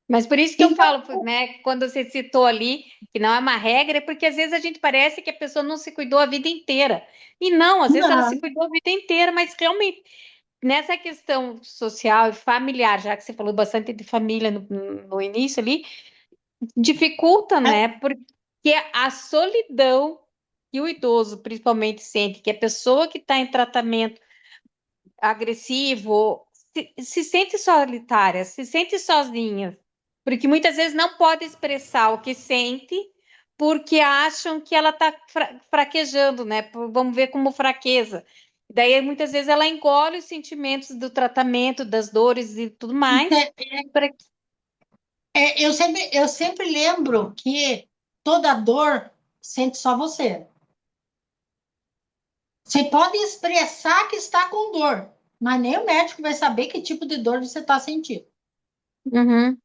Speaker 2: Mas por isso que eu
Speaker 1: Então,
Speaker 2: falo, né, quando você citou ali que não é uma regra, é porque às vezes a gente parece que a pessoa não se cuidou a vida inteira. E não, às vezes ela se
Speaker 1: não,
Speaker 2: cuidou a vida inteira, mas realmente nessa questão social e familiar, já que você falou bastante de família no início ali, dificulta, né? Porque a solidão que o idoso principalmente sente, que a pessoa que está em tratamento agressivo se sente solitária, se sente sozinha, porque muitas vezes não pode expressar o que sente, porque acham que ela está fraquejando, né? Vamos ver como fraqueza. Daí, muitas vezes, ela engole os sentimentos do tratamento, das dores e tudo mais. pra-
Speaker 1: Eu sempre lembro que toda dor sente só você. Você pode expressar que está com dor, mas nem o médico vai saber que tipo de dor você está sentindo.
Speaker 2: Uhum,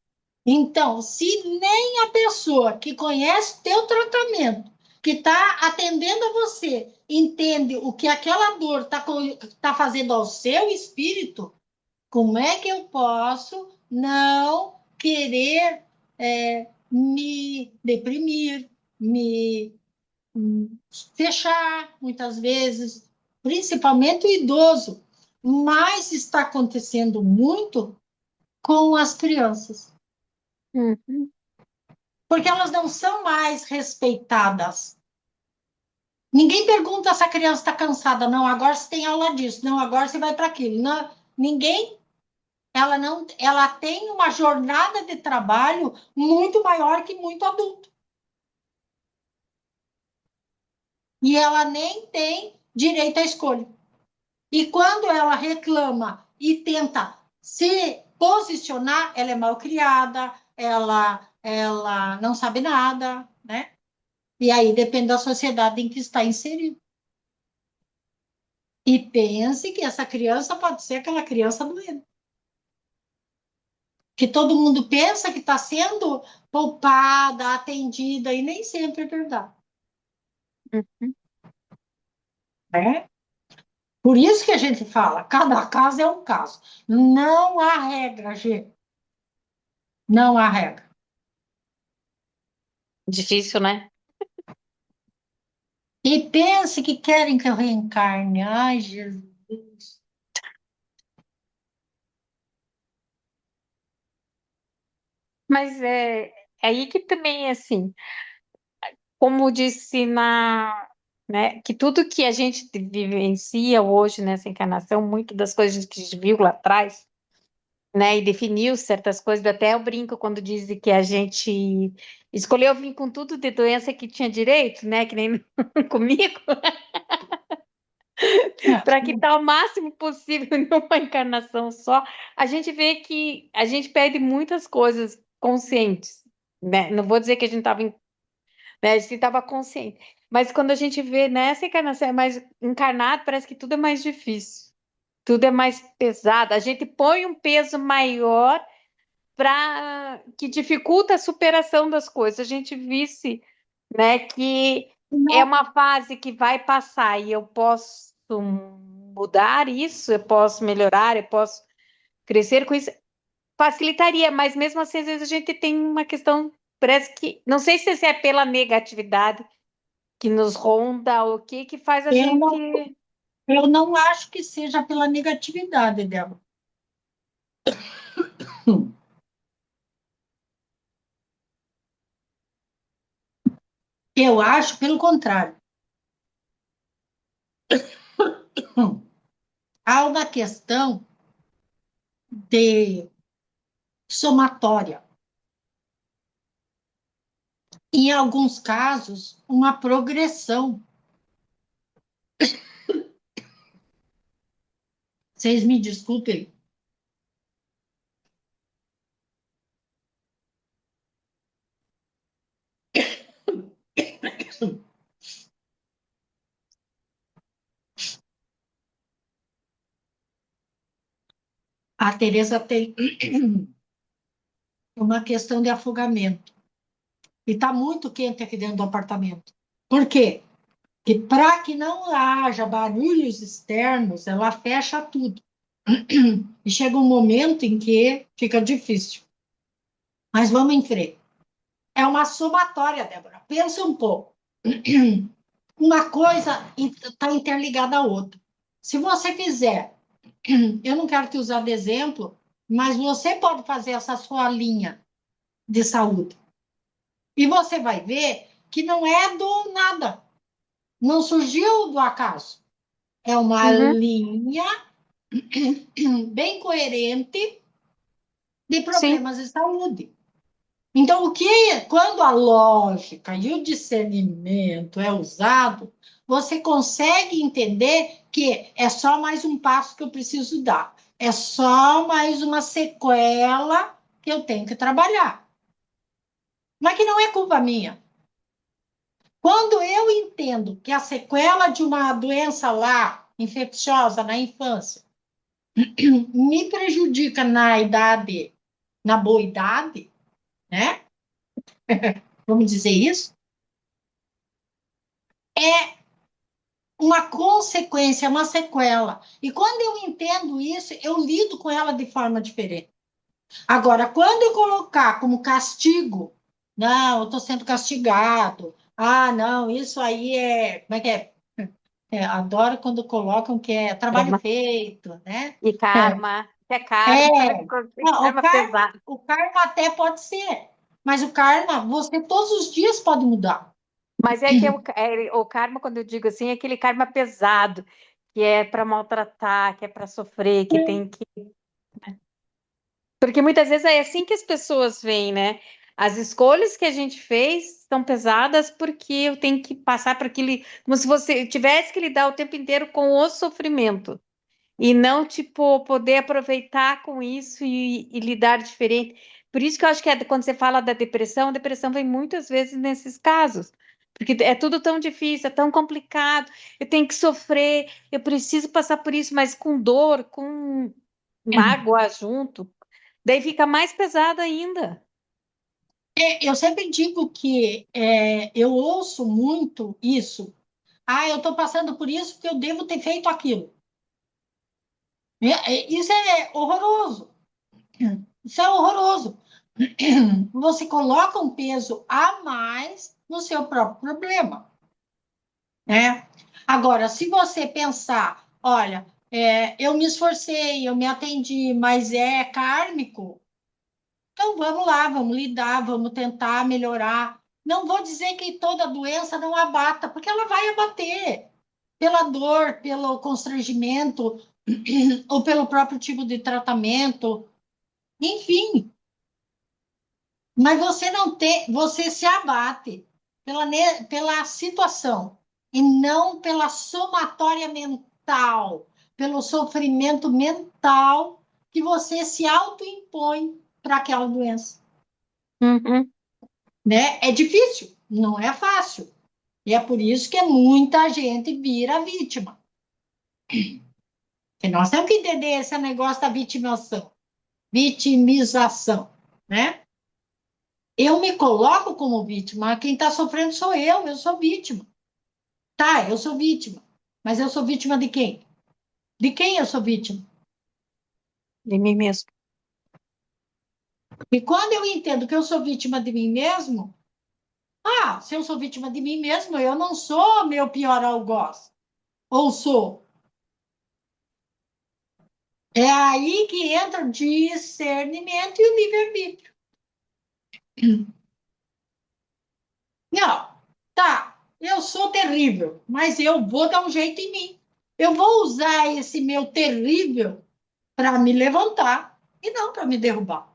Speaker 1: Então, se nem a pessoa que conhece teu tratamento, que está atendendo a você, entende o que aquela dor está fazendo ao seu espírito, como é que eu posso não querer me deprimir, me fechar, muitas vezes, principalmente o idoso, mas está acontecendo muito com as crianças,
Speaker 2: uhum.
Speaker 1: porque elas não são mais respeitadas. Ninguém pergunta se a criança está cansada, não, agora você tem aula disso, não, agora você vai para aquilo. Não, ninguém, ela não, ela tem uma jornada de trabalho muito maior que muito adulto. E ela nem tem direito à escolha. E quando ela reclama e tenta se posicionar, ela é mal criada, ela não sabe nada, né? E aí depende da sociedade em que está inserido. E pense que essa criança pode ser aquela criança doente. Que todo mundo pensa que está sendo poupada, atendida, e nem sempre é verdade.
Speaker 2: Uhum.
Speaker 1: Né? Por isso que a gente fala, cada caso é um caso. Não há regra, gente. Não há regra.
Speaker 2: Difícil, né?
Speaker 1: E pense que querem que eu reencarne. Ai, Jesus.
Speaker 2: Mas é aí que também, assim, como disse né, que tudo que a gente vivencia hoje nessa encarnação, muito das coisas que a gente viu lá atrás, né, e definiu certas coisas, até eu brinco quando dizem que a gente escolheu vir com tudo de doença que tinha direito, né, que nem comigo, para quitar o máximo possível em uma encarnação só. A gente vê que a gente perde muitas coisas conscientes, né? Não vou dizer que a gente estava, né, a gente estava consciente, mas quando a gente vê nessa encarnação é mais encarnado, parece que tudo é mais difícil, tudo é mais pesado. A gente põe um peso maior para que dificulta a superação das coisas. A gente visse, né, que é
Speaker 1: Não,
Speaker 2: uma fase que vai passar e eu posso mudar isso, eu posso melhorar, eu posso crescer com isso, facilitaria, mas mesmo assim, às vezes a gente tem uma questão, parece que, não sei se é pela negatividade que nos ronda, ou o que que faz a
Speaker 1: eu
Speaker 2: gente.
Speaker 1: não, eu não acho que seja pela negatividade dela. Eu acho, pelo contrário. Há uma questão de somatória. Em alguns casos, uma progressão. Vocês me desculpem. A Teresa tem uma questão de afogamento. E está muito quente aqui dentro do apartamento. Por quê? Porque para que não haja barulhos externos, ela fecha tudo. E chega um momento em que fica difícil. Mas vamos em frente. É uma somatória, Débora. Pensa um pouco. Uma coisa está interligada à outra. Se você fizer, eu não quero te usar de exemplo, mas você pode fazer essa sua linha de saúde. E você vai ver que não é do nada, não surgiu do acaso. É uma
Speaker 2: Uhum,
Speaker 1: linha bem coerente de
Speaker 2: sim,
Speaker 1: problemas de saúde. Então, quando a lógica e o discernimento é usado, você consegue entender que é só mais um passo que eu preciso dar. É só mais uma sequela que eu tenho que trabalhar. Mas que não é culpa minha. Quando eu entendo que a sequela de uma doença lá, infecciosa na infância, me prejudica na idade, na boa idade, né? Vamos dizer isso, é uma consequência, uma sequela. E quando eu entendo isso, eu lido com ela de forma diferente. Agora, quando eu colocar como castigo, não, eu estou sendo castigado. Ah, não, isso aí é. Como é que é? Adoro quando colocam que é trabalho
Speaker 2: Karma.
Speaker 1: feito, né?
Speaker 2: E karma, que é karma,
Speaker 1: É. Não,
Speaker 2: karma pesado.
Speaker 1: o karma até pode ser, mas o karma, você todos os dias pode mudar.
Speaker 2: Mas é que o karma, quando eu digo assim, é aquele karma pesado, que é para maltratar, que é para sofrer, que tem que. Porque muitas vezes é assim que as pessoas veem, né? As escolhas que a gente fez são pesadas porque eu tenho que passar por aquele. Como se você tivesse que lidar o tempo inteiro com o sofrimento. E não, tipo, poder aproveitar com isso e lidar diferente. Por isso que eu acho que quando você fala da depressão, a depressão vem muitas vezes nesses casos. Porque é tudo tão difícil, é tão complicado, eu tenho que sofrer, eu preciso passar por isso, mas com dor, com mágoa junto, daí fica mais pesado ainda.
Speaker 1: Eu sempre digo que eu ouço muito isso. Ah, eu estou passando por isso porque eu devo ter feito aquilo. Isso é horroroso. Isso é horroroso. Você coloca um peso a mais no seu próprio problema, né? Agora, se você pensar, olha, eu me esforcei, eu me atendi, mas é kármico, então vamos lá, vamos lidar, vamos tentar melhorar. Não vou dizer que toda doença não abata, porque ela vai abater pela dor, pelo constrangimento, ou pelo próprio tipo de tratamento, enfim. Mas você não tem, você se abate pela situação e não pela somatória mental, pelo sofrimento mental que você se autoimpõe para aquela doença,
Speaker 2: Uhum.
Speaker 1: né? É difícil, não é fácil. E é por isso que muita gente vira vítima. E nós temos que entender esse negócio da vitimização, né? Eu me coloco como vítima, quem está sofrendo sou eu sou vítima. Tá, eu sou vítima. Mas eu sou vítima de quem? De quem eu sou vítima?
Speaker 2: De mim mesmo.
Speaker 1: E quando eu entendo que eu sou vítima de mim mesmo, se eu sou vítima de mim mesmo, eu não sou meu pior algoz. Ou sou? É aí que entra o discernimento e o livre-arbítrio. Não, tá, eu sou terrível, mas eu vou dar um jeito em mim. Eu vou usar esse meu terrível para me levantar e não para me derrubar.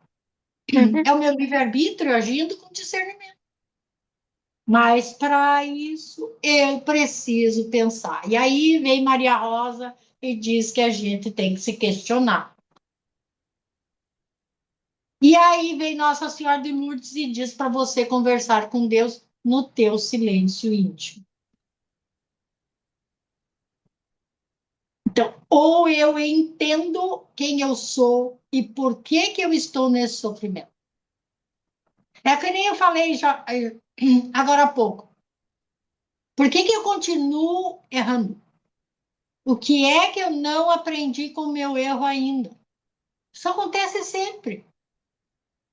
Speaker 2: Uhum.
Speaker 1: É o meu livre-arbítrio agindo com discernimento. Mas para isso eu preciso pensar. E aí vem Maria Rosa e diz que a gente tem que se questionar. E aí vem Nossa Senhora de Lourdes e diz para você conversar com Deus no teu silêncio íntimo. Então, ou eu entendo quem eu sou e por que que eu estou nesse sofrimento. É que nem eu falei já, agora há pouco. Por que que eu continuo errando? O que é que eu não aprendi com o meu erro ainda? Isso acontece sempre.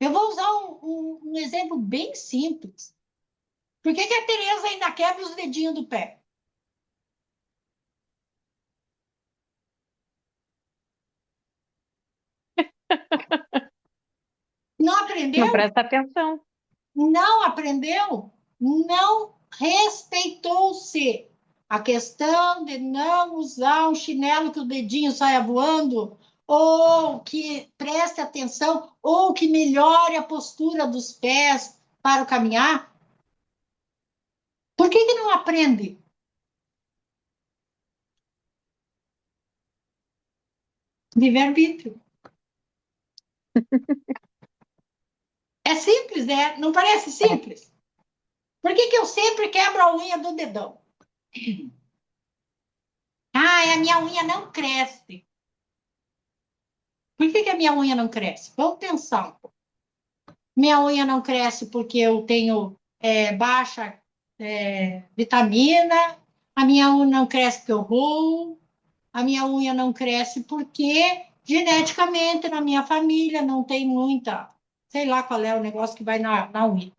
Speaker 1: Eu vou usar um exemplo bem simples. Por que que a Tereza ainda quebra os dedinhos do pé? Não
Speaker 2: Não
Speaker 1: aprendeu?
Speaker 2: presta atenção.
Speaker 1: Não aprendeu? Não respeitou-se. A questão de não usar um chinelo que o dedinho saia voando, ou que preste atenção, ou que melhore a postura dos pés para o caminhar. Por que que não aprende? Livre-arbítrio. É simples, né? Não parece simples? Por que eu sempre quebro a unha do dedão? Ah, a minha unha não cresce. Por que a minha unha não cresce? Vamos pensar um pouco. Minha unha não cresce porque eu tenho baixa vitamina, a minha unha não cresce porque eu roo, a minha unha não cresce porque geneticamente na minha família não tem muita, sei lá qual é o negócio que vai na unha.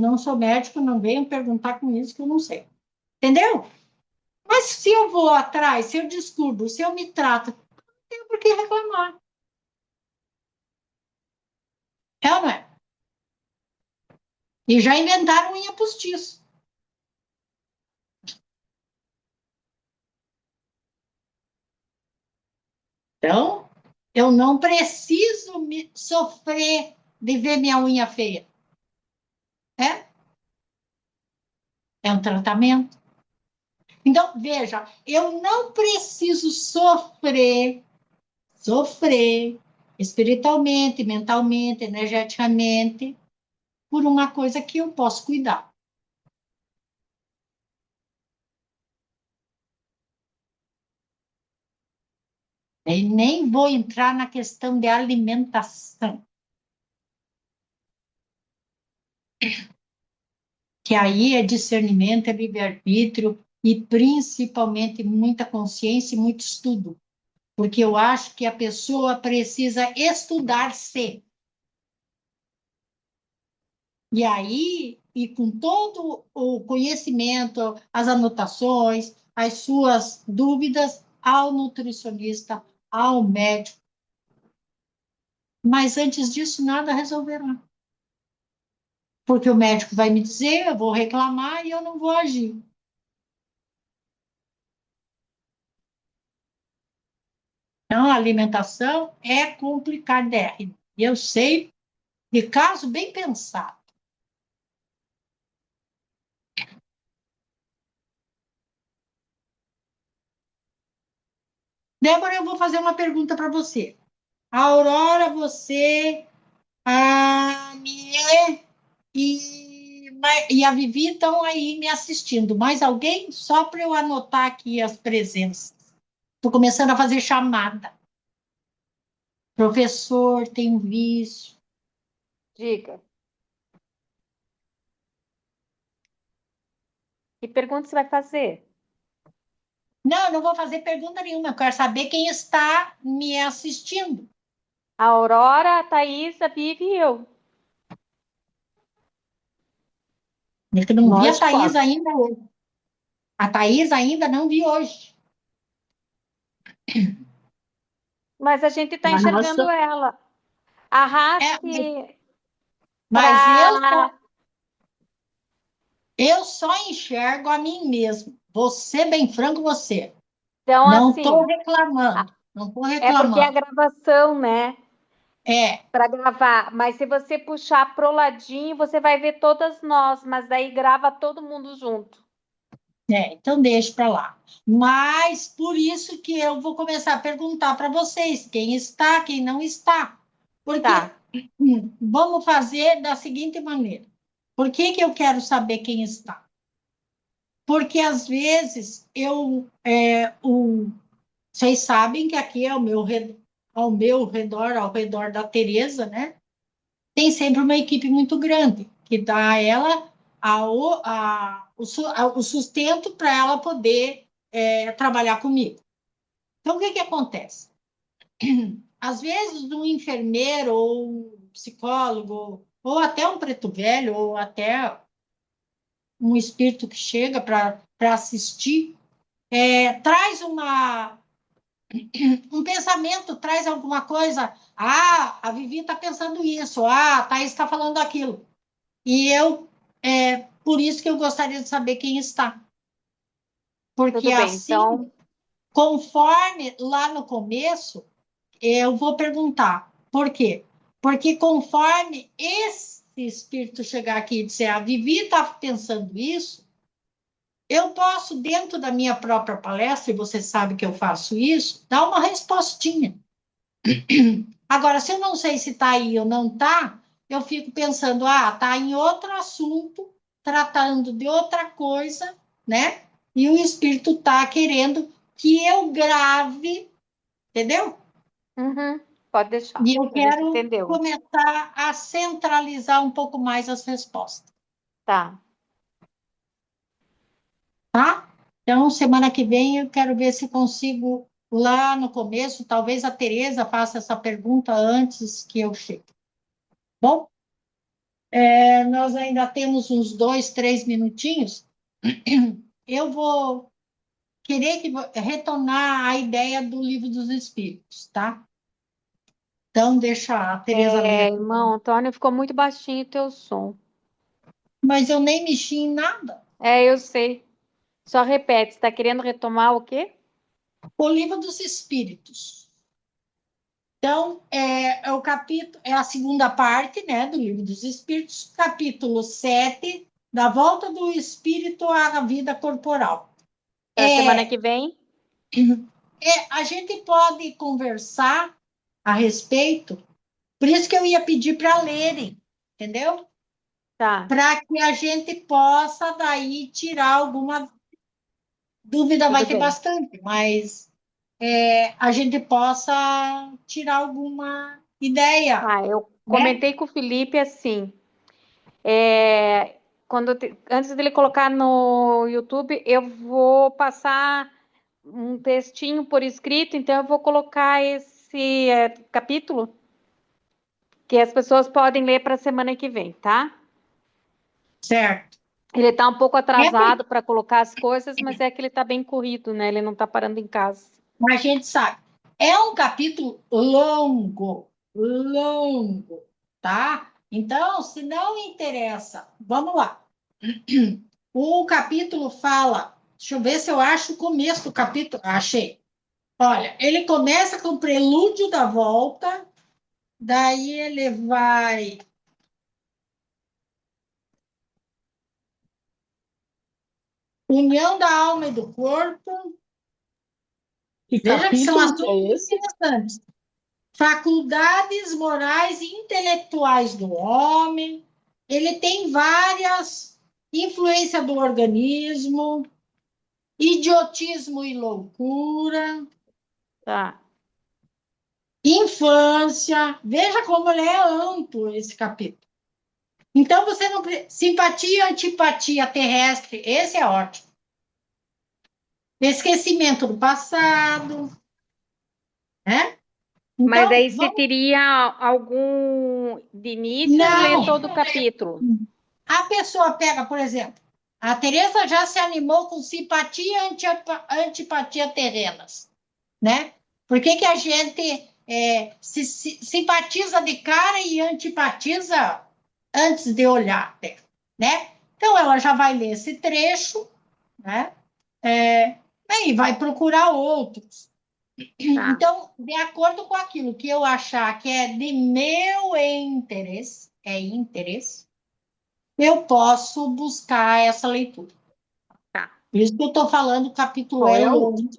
Speaker 1: Não sou médico, não venham perguntar com isso que eu não sei. Entendeu? Mas se eu vou atrás, se eu descubro, se eu me trato, não tenho por que reclamar. É ou não é? E já inventaram unha postiço. Então, eu não preciso me sofrer de ver minha unha feia. É? É um tratamento. Então, veja, eu não preciso sofrer espiritualmente, mentalmente, energeticamente, por uma coisa que eu posso cuidar. E nem vou entrar na questão de alimentação, que aí é discernimento, é livre-arbítrio e principalmente muita consciência e muito estudo, porque eu acho que a pessoa precisa estudar-se. E aí, e com todo o conhecimento, as anotações, as suas dúvidas ao nutricionista, ao médico. Mas antes disso, nada resolverá. Porque o médico vai me dizer, eu vou reclamar e eu não vou agir. Então, a alimentação é complicadérrima. E eu sei de caso bem pensado. Débora, eu vou fazer uma pergunta para você. A Aurora, você, a Mie e a Vivi estão aí me assistindo. Mais alguém? Só para eu anotar aqui as presenças. Estou começando a fazer chamada. Professor, tem um vício.
Speaker 2: Diga. Que pergunta você vai fazer?
Speaker 1: Não, não vou fazer pergunta nenhuma. Eu quero saber quem está me assistindo.
Speaker 2: A Aurora, a Thaís, a Vivi e eu.
Speaker 1: Eu não vi a
Speaker 3: Nós
Speaker 1: Thaís
Speaker 3: quatro.
Speaker 1: ainda hoje. A Thaís ainda não vi hoje.
Speaker 2: Mas a gente está
Speaker 3: Mas nós,
Speaker 2: enxergando ela.
Speaker 1: É,
Speaker 2: Arraste
Speaker 1: mas
Speaker 2: para.
Speaker 1: eu só enxergo a mim mesmo. Vou ser bem franco com você.
Speaker 2: Então,
Speaker 1: Não estou
Speaker 2: assim,
Speaker 1: reclamando. Não estou
Speaker 2: é porque é a
Speaker 1: reclamando.
Speaker 2: gravação, né?
Speaker 1: É,
Speaker 2: Para gravar. Mas se você puxar pro ladinho, você vai ver todas nós. Mas daí grava todo mundo junto.
Speaker 1: então deixa para lá. Mas por isso que eu vou começar a perguntar para vocês quem está, quem não está. Porque
Speaker 2: Tá.
Speaker 1: vamos fazer da seguinte maneira. Por que que eu quero saber quem está? Porque às vezes vocês sabem que aqui ao redor da Tereza, né? Tem sempre uma equipe muito grande que dá a ela o sustento para ela poder trabalhar comigo. Então, o que que acontece? Às vezes, um enfermeiro ou um psicólogo, ou até um preto velho, ou até um espírito que chega para assistir, traz um pensamento, traz alguma coisa. Ah, a Vivi está pensando isso. Ah, a Thaís está falando aquilo. E por isso que eu gostaria de saber quem está. Porque
Speaker 2: Tudo bem.
Speaker 1: assim,
Speaker 2: Então,
Speaker 1: conforme lá no começo, eu vou perguntar. Por quê? Porque conforme esse espírito chegar aqui e dizer, a Vivi está pensando isso, eu posso, dentro da minha própria palestra, e você sabe que eu faço isso, dar uma respostinha. Agora, se eu não sei se está aí ou não está, eu fico pensando, está em outro assunto, tratando de outra coisa, né? E o espírito está querendo que eu grave, entendeu?
Speaker 2: Uhum, pode deixar.
Speaker 1: E eu
Speaker 2: A gente
Speaker 1: quero
Speaker 2: entendeu.
Speaker 1: começar a centralizar um pouco mais as respostas,
Speaker 2: Tá.
Speaker 1: tá? Então, semana que vem eu quero ver se consigo lá no começo, talvez a Tereza faça essa pergunta antes que eu chegue. Bom, nós ainda temos uns 2, 3 minutinhos. Eu vou querer retornar à ideia do Livro dos Espíritos, tá? Então, deixa a Tereza ler aqui.
Speaker 2: Irmão, Antônio, ficou muito baixinho o teu som.
Speaker 1: Mas eu nem mexi em nada.
Speaker 2: Eu sei. Só repete, você está querendo retomar o quê?
Speaker 1: O Livro dos Espíritos. Então, é o capítulo, é a segunda parte, né, do Livro dos Espíritos, capítulo 7, da volta do espírito à vida corporal.
Speaker 2: Para semana que vem?
Speaker 1: A gente pode conversar a respeito, por isso que eu ia pedir para lerem, entendeu?
Speaker 2: Tá,
Speaker 1: Para que a gente possa daí tirar alguma dúvida, vai
Speaker 2: tudo
Speaker 1: ter
Speaker 2: bem.
Speaker 1: bastante, mas a gente possa tirar alguma ideia,
Speaker 2: Eu
Speaker 1: né?
Speaker 2: comentei com o Felipe assim, é, antes dele colocar no YouTube, eu vou passar um textinho por escrito, então eu vou colocar esse capítulo que as pessoas podem ler para a semana que vem, tá?
Speaker 1: Certo.
Speaker 2: Ele está um pouco
Speaker 1: É
Speaker 2: atrasado para colocar as coisas, mas é que ele está bem corrido, né? Ele não está parando em casa.
Speaker 1: a gente sabe. É um capítulo longo, longo, tá? Então, se não interessa, vamos lá. O capítulo fala, deixa eu ver se eu acho o começo do capítulo. Achei. Olha, ele começa com o prelúdio da volta, daí ele vai. União da alma e do corpo.
Speaker 3: Que
Speaker 1: Veja que são
Speaker 3: capítulo que
Speaker 1: assuntos
Speaker 3: é esse?
Speaker 1: interessantes. Faculdades morais e intelectuais do homem. Ele tem várias influência do organismo, idiotismo e loucura,
Speaker 2: Tá.
Speaker 1: infância. Veja como ele é amplo esse capítulo. Então você não simpatia e antipatia terrestre, esse é ótimo. Esquecimento do passado, né?
Speaker 2: Mas
Speaker 1: Então,
Speaker 2: aí você
Speaker 1: vamos.
Speaker 2: teria algum de início ler
Speaker 1: Não,
Speaker 2: todo o capítulo?
Speaker 1: a pessoa pega, por exemplo, a Teresa já se animou com simpatia e antipatia terrenas, né? Por que que a gente se simpatiza de cara e antipatiza antes de olhar, né? Então ela já vai ler esse trecho, né? E vai procurar outros.
Speaker 2: Tá,
Speaker 1: Então, de acordo com aquilo que eu achar que é de meu interesse, eu posso buscar essa leitura.
Speaker 2: tá.
Speaker 1: Por isso que eu estou falando, o capítulo
Speaker 3: Qual
Speaker 1: é
Speaker 3: é o,
Speaker 1: longo.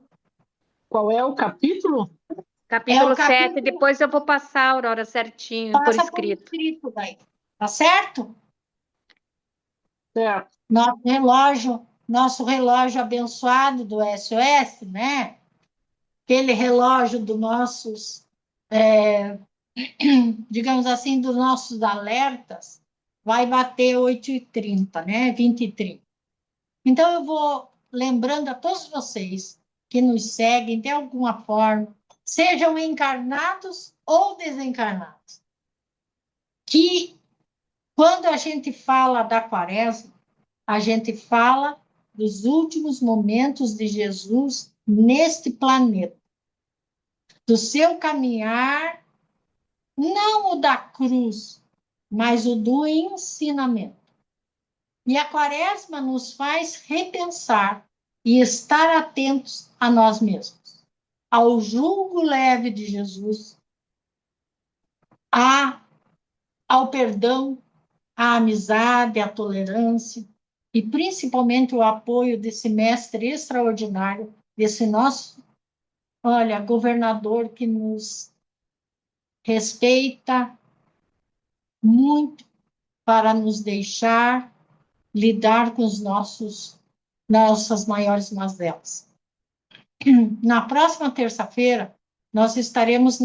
Speaker 3: qual é o capítulo?
Speaker 1: É o
Speaker 2: Capítulo 7.
Speaker 1: capítulo
Speaker 2: Depois eu vou passar, Aurora, certinho, por
Speaker 1: passa por
Speaker 2: escrito.
Speaker 1: escrito daí. Tá certo?
Speaker 3: Certo.
Speaker 1: Nosso relógio abençoado do SOS, né? Aquele relógio dos nossos, digamos assim, dos nossos alertas, vai bater 8h30, né? 20h30. Então, eu vou lembrando a todos vocês que nos seguem de alguma forma, sejam encarnados ou desencarnados, que quando a gente fala da quaresma, a gente fala dos últimos momentos de Jesus neste planeta, do seu caminhar, não o da cruz, mas o do ensinamento. E a quaresma nos faz repensar e estar atentos a nós mesmos, ao jugo leve de Jesus, a, ao perdão, à amizade, à tolerância. e principalmente o apoio desse mestre extraordinário, desse nosso, olha, governador que nos respeita muito para nos deixar lidar com os nossas maiores mazelas. Na próxima terça-feira, nós estaremos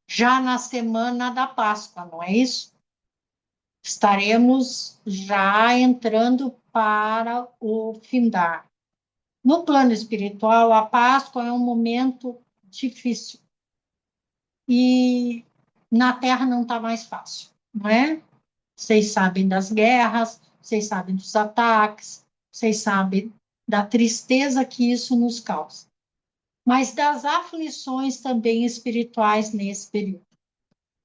Speaker 1: já na semana da Páscoa, não é isso? Estaremos já entrando para o findar. No plano espiritual, a Páscoa é um momento difícil. E na Terra não está mais fácil, não é? Vocês sabem das guerras, vocês sabem dos ataques, vocês sabem da tristeza que isso nos causa. Mas das aflições também espirituais nesse período.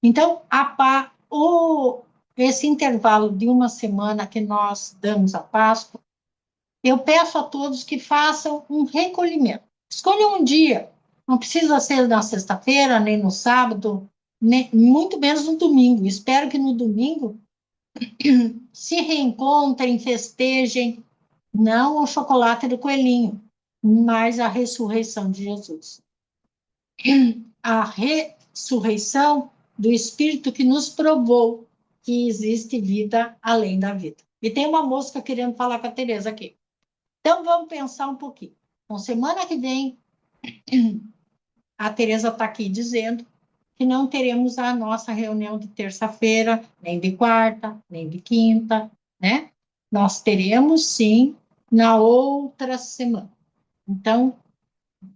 Speaker 1: Então, esse intervalo de uma semana que nós damos a Páscoa, eu peço a todos que façam um recolhimento. Escolham um dia, não precisa ser na sexta-feira, nem no sábado, nem, muito menos no domingo. Espero que no domingo se reencontrem, festejem, não o chocolate do coelhinho, mas a ressurreição de Jesus. A ressurreição do Espírito que nos provou que existe vida além da vida. E tem uma moça querendo falar com a Tereza aqui. Então, vamos pensar um pouquinho. Então, semana que vem, a Tereza está aqui dizendo que não teremos a nossa reunião de terça-feira, nem de quarta, nem de quinta, né? Nós teremos, sim, na outra semana. Então,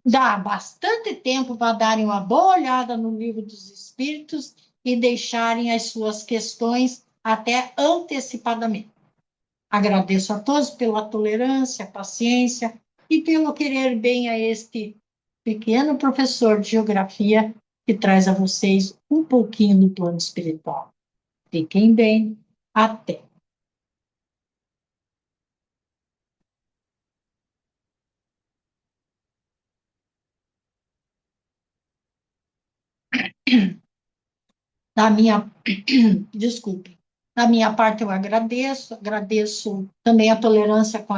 Speaker 1: dá bastante tempo para darem uma boa olhada no livro dos Espíritos e deixarem as suas questões até antecipadamente. Agradeço a todos pela tolerância, paciência e pelo querer bem a este pequeno professor de geografia que traz a vocês um pouquinho do plano espiritual. Fiquem bem, até. Da minha, desculpe, da minha parte eu agradeço também a tolerância com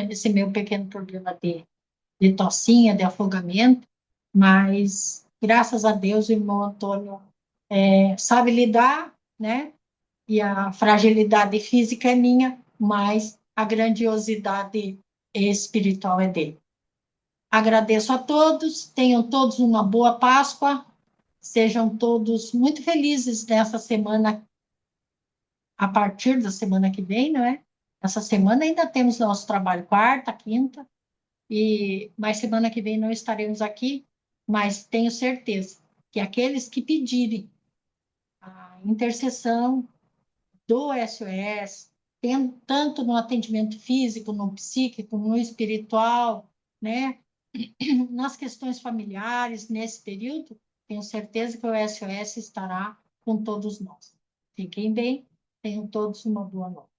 Speaker 1: esse meu pequeno problema de tossinha, de afogamento, mas graças a Deus o irmão Antônio sabe lidar, né? E a fragilidade física é minha, mas a grandiosidade espiritual é dele. Agradeço a todos, tenham todos uma boa Páscoa, sejam todos muito felizes nessa semana, a partir da semana que vem, não é? Essa semana ainda temos nosso trabalho quarta, quinta, mas semana que vem não estaremos aqui, mas tenho certeza que aqueles que pedirem a intercessão do SOS, tanto no atendimento físico, no psíquico, no espiritual, né? Nas questões familiares, nesse período, tenho certeza que o SOS estará com todos nós. Fiquem bem, tenham todos uma boa noite.